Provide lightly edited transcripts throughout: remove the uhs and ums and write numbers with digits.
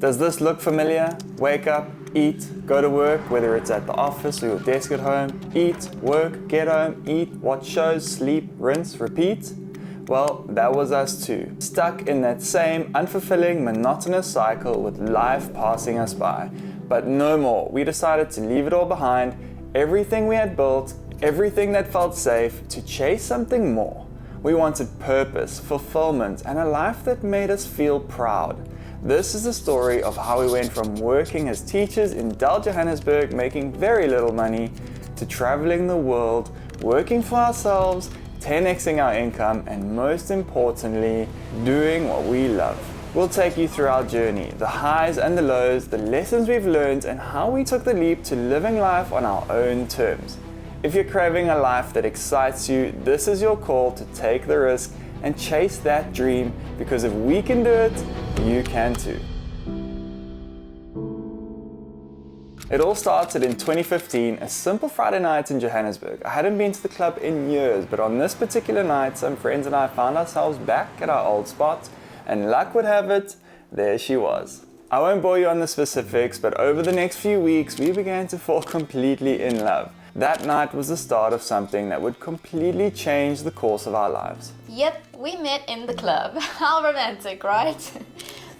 Does this look familiar? Wake up, eat, go to work, whether it's at the office or your desk at home, eat, work, get home, eat, watch shows, sleep, rinse, repeat? Well, that was us too, stuck in that same unfulfilling, monotonous cycle with life passing us by. But no more. We decided to leave it all behind, everything we had built, everything that felt safe, to chase something more. We wanted purpose, fulfillment, and a life that made us feel proud. This is the story of how we went from working as teachers in Johannesburg, making very little money, to traveling the world, working for ourselves, 10xing our income, and most importantly, doing what we love. We'll take you through our journey, the highs and the lows, the lessons we've learned, and how we took the leap to living life on our own terms. If you're craving a life that excites you, this is your call to take the risk and chase that dream, because if we can do it, you can too. It all started in 2015, a simple Friday night in Johannesburg. I hadn't been to the club in years, but on this particular night, some friends and I found ourselves back at our old spot, and luck would have it, there she was. I won't bore you on the specifics, but over the next few weeks, we began to fall completely in love. That night was the start of something that would completely change the course of our lives. Yep, we met in the club. How romantic, right?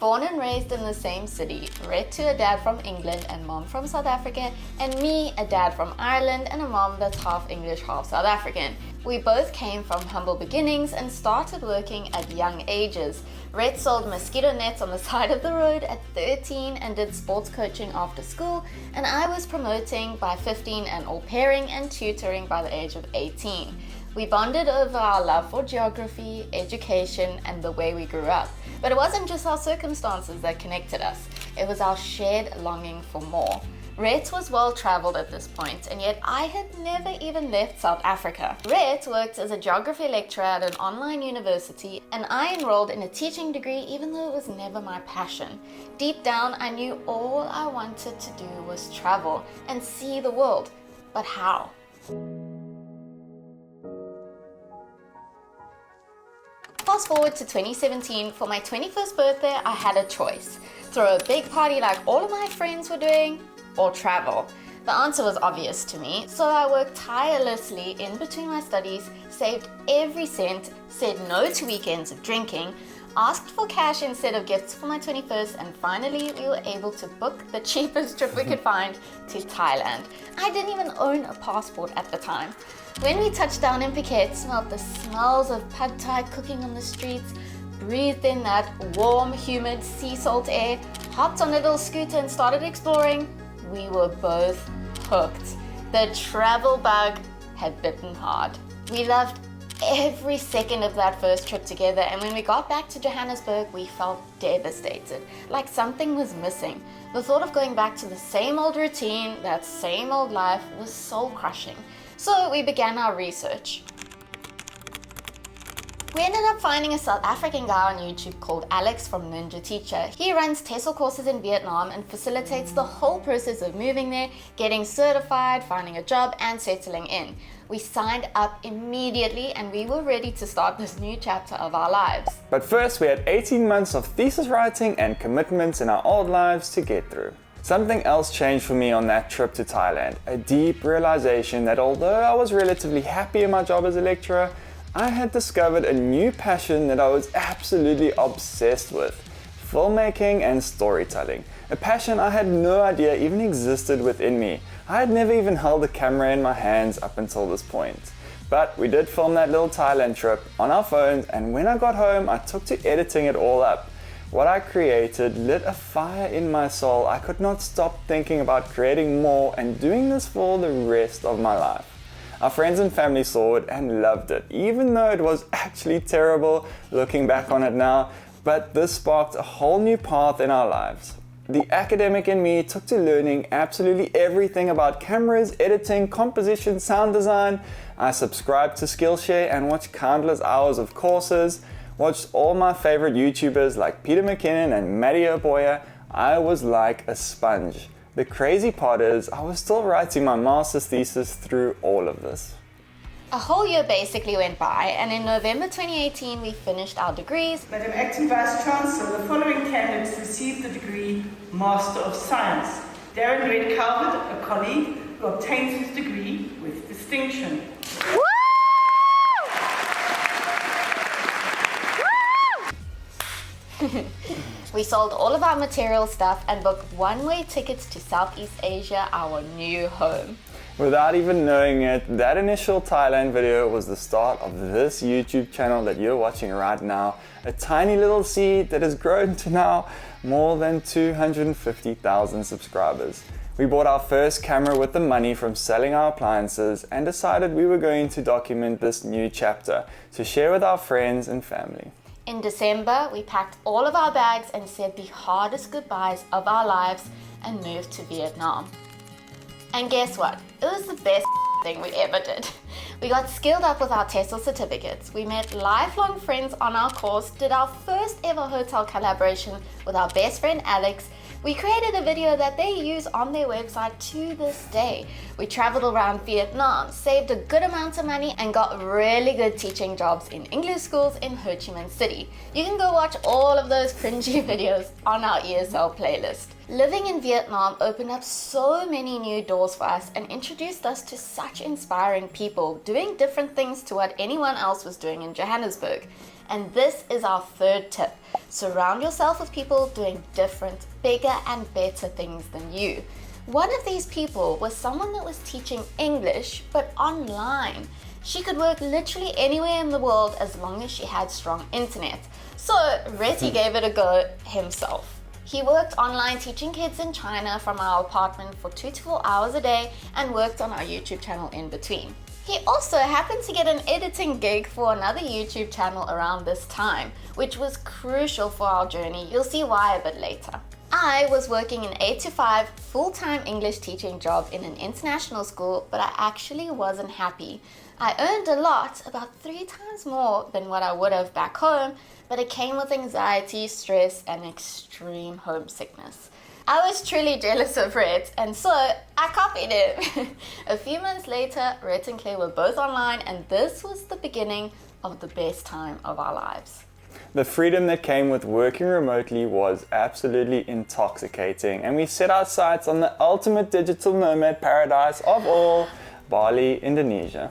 Born and raised in the same city, Rhett to a dad from England and mom from South Africa, and me, a dad from Ireland and a mom that's half English, half South African. We both came from humble beginnings and started working at young ages. Rhett sold mosquito nets on the side of the road at 13 and did sports coaching after school, and I was promoting by 15 and au pairing and tutoring by the age of 18. We bonded over our love for geography, education, and the way we grew up. But it wasn't just our circumstances that connected us, it was our shared longing for more. Rhett was well traveled at this point, and yet I had never even left South Africa. Rhett worked as a geography lecturer at an online university, and I enrolled in a teaching degree even though it was never my passion. Deep down, I knew all I wanted to do was travel and see the world. But how? Fast forward to 2017, for my 21st birthday, I had a choice. Throw a big party like all of my friends were doing, or travel. The answer was obvious to me, so I worked tirelessly in between my studies, saved every cent, said no to weekends of drinking, asked for cash instead of gifts for my 21st, and finally we were able to book the cheapest trip we could find to Thailand. I didn't even own a passport at the time. When we touched down in Phuket, smelled the smells of pad thai cooking on the streets, breathed in that warm, humid sea salt air, hopped on a little scooter and started exploring, we were both hooked. The travel bug had bitten hard. We loved every second of that first trip together, and when we got back to Johannesburg, we felt devastated, like something was missing. The thought of going back to the same old routine, that same old life, was soul crushing. So we began our research. We ended up finding a South African guy on YouTube called Alex from Ninja Teacher. He runs TESOL courses in Vietnam and facilitates the whole process of moving there, getting certified, finding a job, and settling in. We signed up immediately and we were ready to start this new chapter of our lives. But first, we had 18 months of thesis writing and commitments in our old lives to get through. Something else changed for me on that trip to Thailand, a deep realization that although I was relatively happy in my job as a lecturer, I had discovered a new passion that I was absolutely obsessed with: filmmaking and storytelling. A passion I had no idea even existed within me. I had never even held a camera in my hands up until this point. But we did film that little Thailand trip on our phones, and when I got home, I took to editing it all up. What I created lit a fire in my soul. I could not stop thinking about creating more and doing this for the rest of my life. Our friends and family saw it and loved it, even though it was actually terrible looking back on it now, but this sparked a whole new path in our lives. The academic in me took to learning absolutely everything about cameras, editing, composition, sound design. I subscribed to Skillshare and watched countless hours of courses, watched all my favorite YouTubers like Peter McKinnon and Matty O'Boya. I was like a sponge. The crazy part is, I was still writing my master's thesis through all of this. A whole year basically went by, and in November 2018 we finished our degrees. Madam Acting Vice Chancellor, the following candidates received the degree Master of Science. Darren Rhett Calvert, a colleague, who obtains his degree with distinction. We sold all of our material stuff and booked one-way tickets to Southeast Asia, our new home. Without even knowing it, that initial Thailand video was the start of this YouTube channel that you're watching right now. A tiny little seed that has grown to now more than 250,000 subscribers. We bought our first camera with the money from selling our appliances and decided we were going to document this new chapter to share with our friends and family. In December, we packed all of our bags and said the hardest goodbyes of our lives and moved to Vietnam. And guess what? It was the best thing we ever did. We got skilled up with our TESOL certificates. We met lifelong friends on our course, did our first ever hotel collaboration with our best friend Alex. We created a video that they use on their website to this day. We traveled around Vietnam, saved a good amount of money, and got really good teaching jobs in English schools in Ho Chi Minh City. You can go watch all of those cringy videos on our ESL playlist. Living in Vietnam opened up so many new doors for us and introduced us to such inspiring people doing different things to what anyone else was doing in Johannesburg. And this is our third tip. Surround yourself with people doing different, bigger and better things than you. One of these people was someone that was teaching English, but online. She could work literally anywhere in the world as long as she had strong internet. So Rhett gave it a go himself. He worked online teaching kids in China from our apartment for 2 to 4 hours a day and worked on our YouTube channel in between. He also happened to get an editing gig for another YouTube channel around this time, which was crucial for our journey. You'll see why a bit later. I was working an 8 to 5 full-time English teaching job in an international school, but I actually wasn't happy. I earned a lot, about 3 times more than what I would have back home, but it came with anxiety, stress, and extreme homesickness. I was truly jealous of Rhett, and so I copied him. A few months later, Rhett and Claire were both online, and this was the beginning of the best time of our lives. The freedom that came with working remotely was absolutely intoxicating, and we set our sights on the ultimate digital nomad paradise of all, Bali, Indonesia.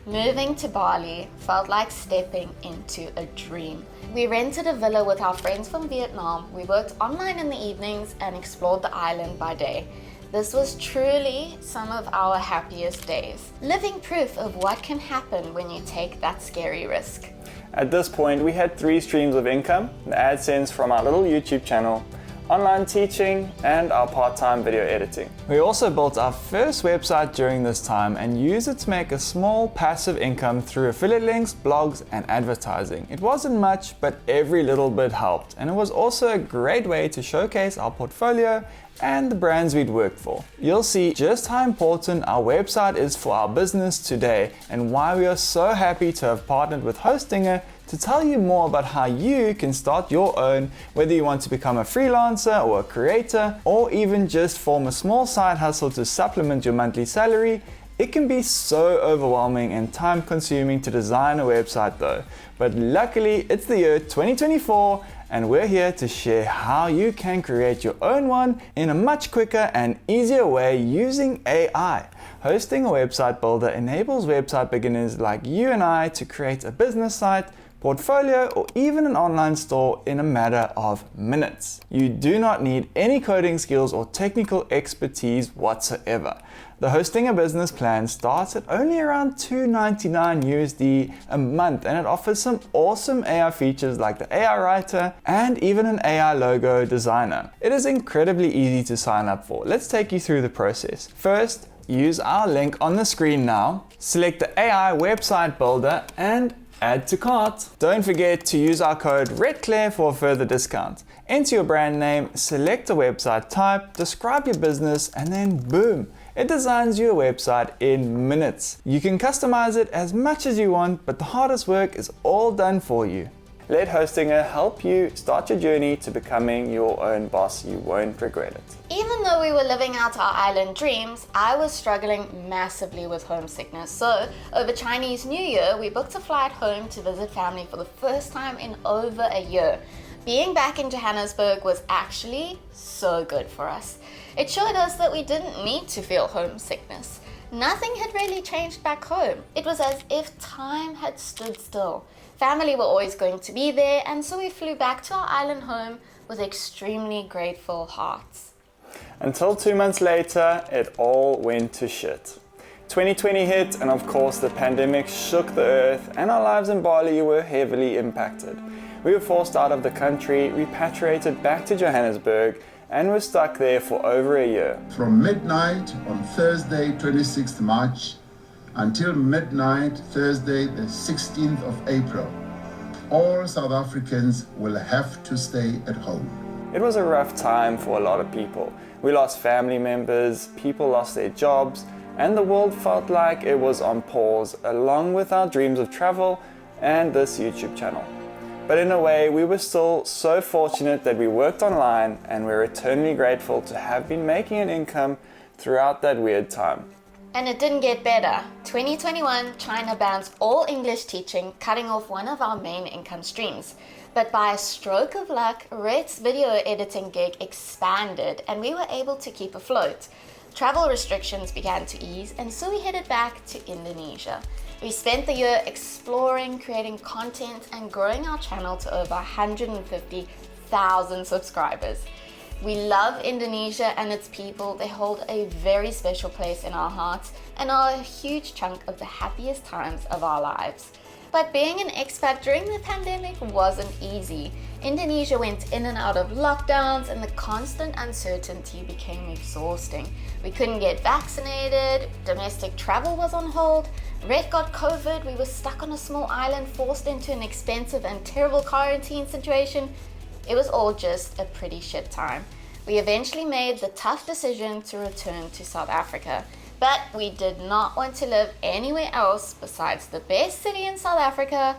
Moving to Bali felt like stepping into a dream. We rented a villa with our friends from Vietnam, we worked online in the evenings and explored the island by day. This was truly some of our happiest days. Living proof of what can happen when you take that scary risk. At this point, we had 3 streams of income: the AdSense from our little YouTube channel, online teaching, and our part-time video editing. We also built our first website during this time and used it to make a small passive income through affiliate links, blogs, and advertising. It wasn't much, but every little bit helped, and it was also a great way to showcase our portfolio and the brands we'd worked for. You'll see just how important our website is for our business today and why we are so happy to have partnered with Hostinger to tell you more about how you can start your own, whether you want to become a freelancer or a creator, or even just form a small side hustle to supplement your monthly salary. It can be so overwhelming and time consuming to design a website though. But luckily it's the year 2024 and we're here to share how you can create your own one in a much quicker and easier way using AI. Hosting a website builder enables website beginners like you and I to create a business site, portfolio, or even an online store in a matter of minutes. You do not need any coding skills or technical expertise whatsoever. The Hosting a Business plan starts at only around $2.99 USD a month, and it offers some awesome AI features like the AI writer and even an AI logo designer. It is incredibly easy to sign up for. Let's take you through the process. First, use our link on the screen now, select the AI website builder and add to cart. Don't forget to use our code REDCLAIRE for a further discount. Enter your brand name, select a website type, describe your business, and then boom, it designs you a website in minutes. You can customize it as much as you want, but the hardest work is all done for you. Let Hostinger help you start your journey to becoming your own boss. You won't regret it. Even though we were living out our island dreams, I was struggling massively with homesickness. So, over Chinese New Year, we booked a flight home to visit family for the first time in over a year. Being back in Johannesburg was actually so good for us. It showed us that we didn't need to feel homesickness. Nothing had really changed back home. It was as if time had stood still. Family were always going to be there, and so we flew back to our island home with extremely grateful hearts. Until 2 months later, it all went to shit. 2020 hit, and of course the pandemic shook the earth, and our lives in Bali were heavily impacted. We were forced out of the country, repatriated back to Johannesburg, and were stuck there for over a year. From midnight on Thursday, 26th March, until midnight Thursday, the 16th of April, all South Africans will have to stay at home. It was a rough time for a lot of people. We lost family members, people lost their jobs, and the world felt like it was on pause, along with our dreams of travel and this YouTube channel. But in a way, we were still so fortunate that we worked online, and we're eternally grateful to have been making an income throughout that weird time. And it didn't get better. 2021, China bans all English teaching, cutting off one of our main income streams. But by a stroke of luck, Rhett's video editing gig expanded and we were able to keep afloat. Travel restrictions began to ease, and so we headed back to Indonesia. We spent the year exploring, creating content, and growing our channel to over 150,000 subscribers. We love Indonesia and its people. They hold a very special place in our hearts and are a huge chunk of the happiest times of our lives. But being an expat during the pandemic wasn't easy. Indonesia went in and out of lockdowns, and the constant uncertainty became exhausting. We couldn't get vaccinated, domestic travel was on hold, Rhett got COVID, we were stuck on a small island forced into an expensive and terrible quarantine situation. It was all just a pretty shit time. We eventually made the tough decision to return to South Africa. But we did not want to live anywhere else besides the best city in South Africa,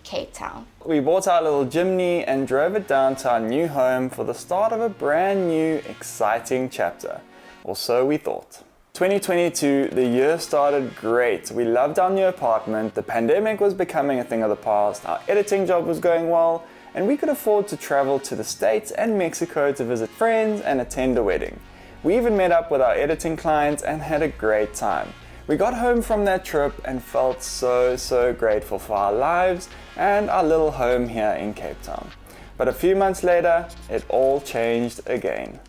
Cape Town. We bought our little Jimny and drove it down to our new home for the start of a brand new, exciting chapter. Or so we thought. 2022, the year started great. We loved our new apartment, the pandemic was becoming a thing of the past, our editing job was going well, and we could afford to travel to the States and Mexico to visit friends and attend a wedding. We even met up with our editing clients and had a great time. We got home from that trip and felt so grateful for our lives and our little home here in Cape Town. But a few months later, it all changed again.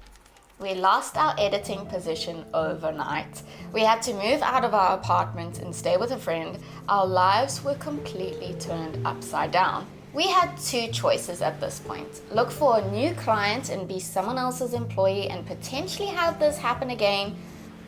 We lost our editing position overnight. We had to move out of our apartment and stay with a friend. Our lives were completely turned upside down. We had two choices at this point. Look for a new client and be someone else's employee and potentially have this happen again,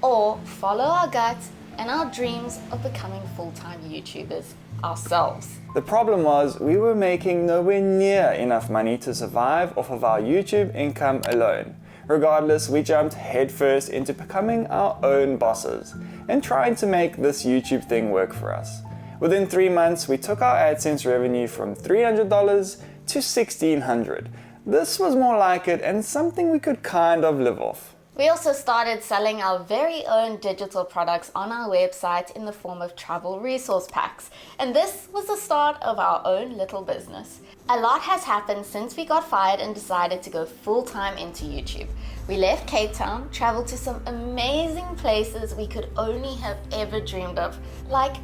or follow our gut and our dreams of becoming full-time YouTubers ourselves. The problem was we were making nowhere near enough money to survive off of our YouTube income alone. Regardless, we jumped headfirst into becoming our own bosses and trying to make this YouTube thing work for us. Within 3 months, we took our AdSense revenue from $300 to $1,600. This was more like it and something we could kind of live off. We also started selling our very own digital products on our website in the form of travel resource packs. And this was the start of our own little business. A lot has happened since we got fired and decided to go full-time into YouTube. We left Cape Town, traveled to some amazing places we could only have ever dreamed of, like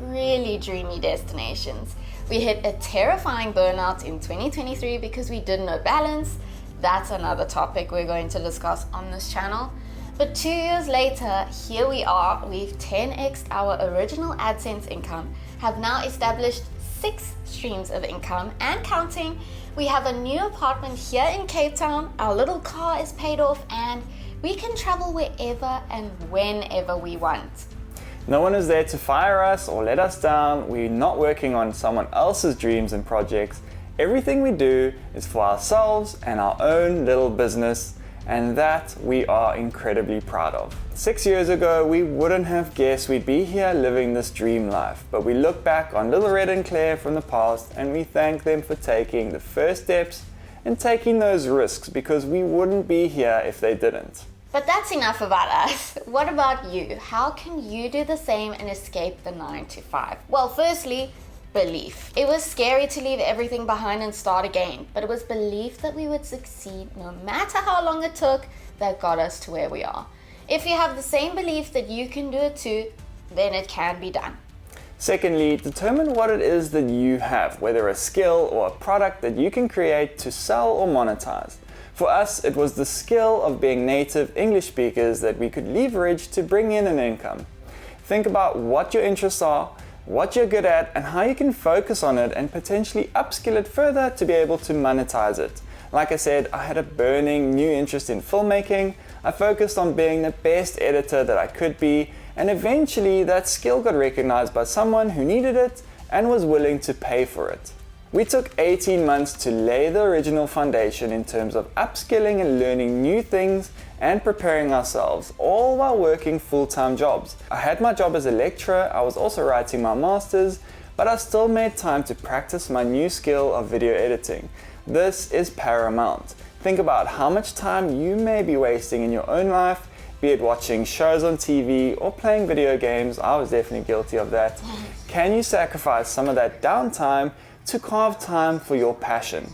really dreamy destinations. We hit a terrifying burnout in 2023 because we didn't know balance. That's another topic we're going to discuss on this channel. But 2 years later, here we are. We've 10x'd our original AdSense income, have now established 6 streams of income and counting. We have a new apartment here in Cape Town, our little car is paid off, and we can travel wherever and whenever we want. No one is there to fire us or let us down. We're not working on someone else's dreams and projects. Everything we do is for ourselves and our own little business, and that we are incredibly proud of. 6 years ago, we wouldn't have guessed we'd be here living this dream life, but we look back on little Rhett and Claire from the past and we thank them for taking the first steps and taking those risks, because we wouldn't be here if they didn't. But that's enough about us. What about you? How can you do the same and escape the 9 to 5? Well, firstly, belief. It was scary to leave everything behind and start again, but it was belief that we would succeed no matter how long it took that got us to where we are. If you have the same belief that you can do it too, then it can be done. Secondly, determine what it is that you have, whether a skill or a product that you can create to sell or monetize. For us, it was the skill of being native English speakers that we could leverage to bring in an income. Think about what your interests are, what you're good at, and how you can focus on it and potentially upskill it further to be able to monetize it. Like I said, I had a burning new interest in filmmaking. I focused on being the best editor that I could be, and eventually that skill got recognized by someone who needed it and was willing to pay for it. We took 18 months to lay the original foundation in terms of upskilling and learning new things and preparing ourselves, all while working full-time jobs. I had my job as a lecturer, I was also writing my master's, but I still made time to practice my new skill of video editing. This is paramount. Think about how much time you may be wasting in your own life, be it watching shows on TV or playing video games. I was definitely guilty of that. Can you sacrifice some of that downtime to carve time for your passion?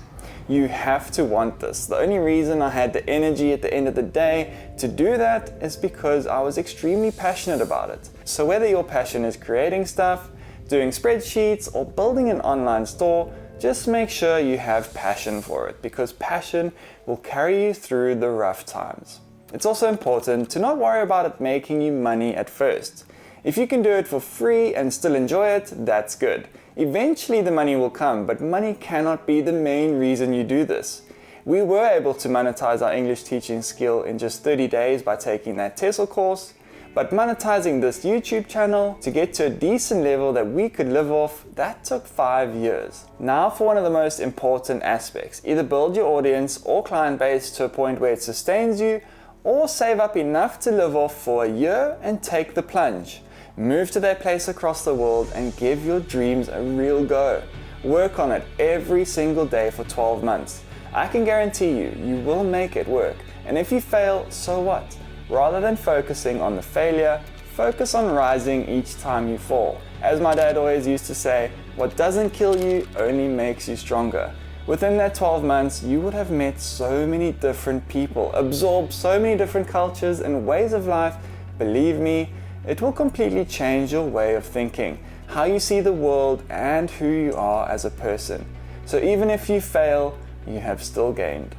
You have to want this. The only reason I had the energy at the end of the day to do that is because I was extremely passionate about it. So whether your passion is creating stuff, doing spreadsheets, or building an online store, just make sure you have passion for it, because passion will carry you through the rough times. It's also important to not worry about it making you money at first. If you can do it for free and still enjoy it, that's good. Eventually the money will come, but money cannot be the main reason you do this. We were able to monetize our English teaching skill in just 30 days by taking that TESOL course, but monetizing this YouTube channel to get to a decent level that we could live off, that took 5 years. Now for one of the most important aspects, either build your audience or client base to a point where it sustains you, or save up enough to live off for a year and take the plunge. Move to that place across the world and give your dreams a real go. Work on it every single day for 12 months. I can guarantee you, you will make it work. And if you fail, so what? Rather than focusing on the failure, focus on rising each time you fall. As my dad always used to say, what doesn't kill you only makes you stronger. Within that 12 months, you would have met so many different people, absorbed so many different cultures and ways of life. Believe me, it will completely change your way of thinking, how you see the world, and who you are as a person. So even if you fail, you have still gained.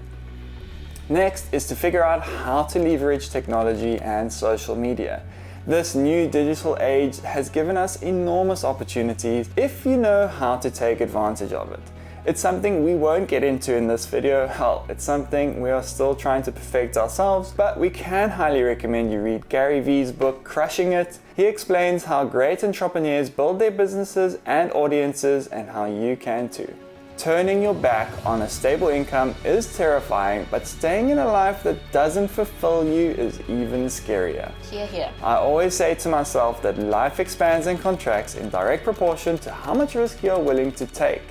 Next is to figure out how to leverage technology and social media. This new digital age has given us enormous opportunities if you know how to take advantage of it. It's something we won't get into in this video. Hell, it's something we are still trying to perfect ourselves, but we can highly recommend you read Gary Vee's book, Crushing It. He explains how great entrepreneurs build their businesses and audiences, and how you can too. Turning your back on a stable income is terrifying, but staying in a life that doesn't fulfill you is even scarier. Hear, hear. I always say to myself that life expands and contracts in direct proportion to how much risk you're willing to take.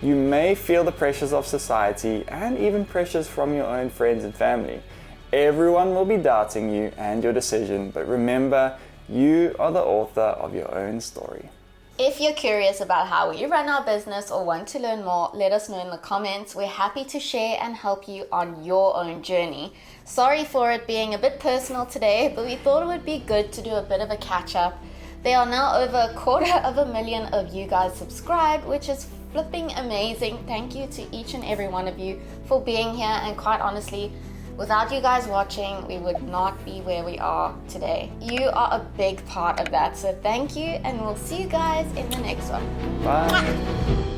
You may feel the pressures of society and even pressures from your own friends and family. Everyone will be doubting you and your decision, but remember, you are the author of your own story. If you're curious about how we run our business or want to learn more, let us know in the comments. We're happy to share and help you on your own journey. Sorry for it being a bit personal today, but we thought it would be good to do a bit of a catch up. There are now over 250,000 of you guys subscribed, which is flipping amazing. Thank you to each and every one of you for being here, and quite honestly, without you guys watching, we would not be where we are today. You are a big part of that, so thank you, and we'll see you guys in the next one. Bye.